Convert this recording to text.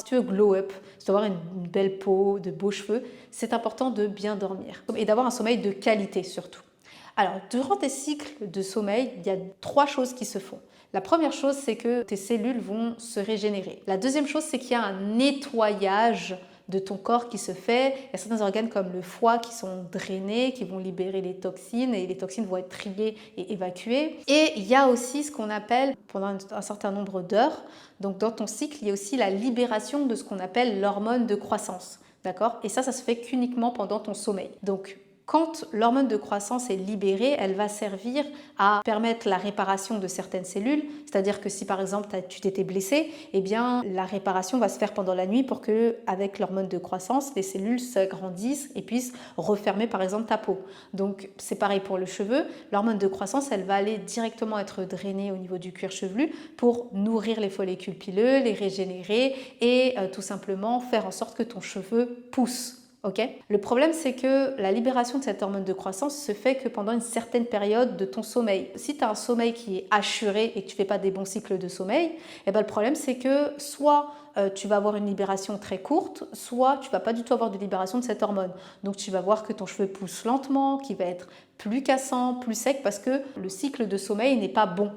tu veux glow up, si tu veux avoir une belle peau, de beaux cheveux, c'est important de bien dormir et d'avoir un sommeil de qualité surtout. Alors, durant tes cycles de sommeil, il y a 3 choses qui se font. La première chose, c'est que tes cellules vont se régénérer. La deuxième chose, c'est qu'il y a un nettoyage de ton corps qui se fait. Il y a certains organes comme le foie qui sont drainés, qui vont libérer les toxines et les toxines vont être triées et évacuées. Et il y a aussi ce qu'on appelle, pendant un certain nombre d'heures, donc dans ton cycle, il y a aussi la libération de ce qu'on appelle l'hormone de croissance. D'accord? Et ça se fait qu'uniquement pendant ton sommeil. Donc, quand l'hormone de croissance est libérée, elle va servir à permettre la réparation de certaines cellules. C'est-à-dire que si par exemple tu t'étais blessé, eh bien la réparation va se faire pendant la nuit pour que, avec l'hormone de croissance, les cellules s'agrandissent et puissent refermer par exemple ta peau. Donc c'est pareil pour le cheveu. L'hormone de croissance, elle va aller directement être drainée au niveau du cuir chevelu pour nourrir les follicules pileux, les régénérer et tout simplement faire en sorte que ton cheveu pousse. Okay. Le problème, c'est que la libération de cette hormone de croissance se fait que pendant une certaine période de ton sommeil. Si tu as un sommeil qui est assuré et que tu ne fais pas des bons cycles de sommeil, eh ben, le problème, c'est que soit tu vas avoir une libération très courte, soit tu ne vas pas du tout avoir de libération de cette hormone. Donc tu vas voir que ton cheveu pousse lentement, qu'il va être plus cassant, plus sec, parce que le cycle de sommeil n'est pas bon.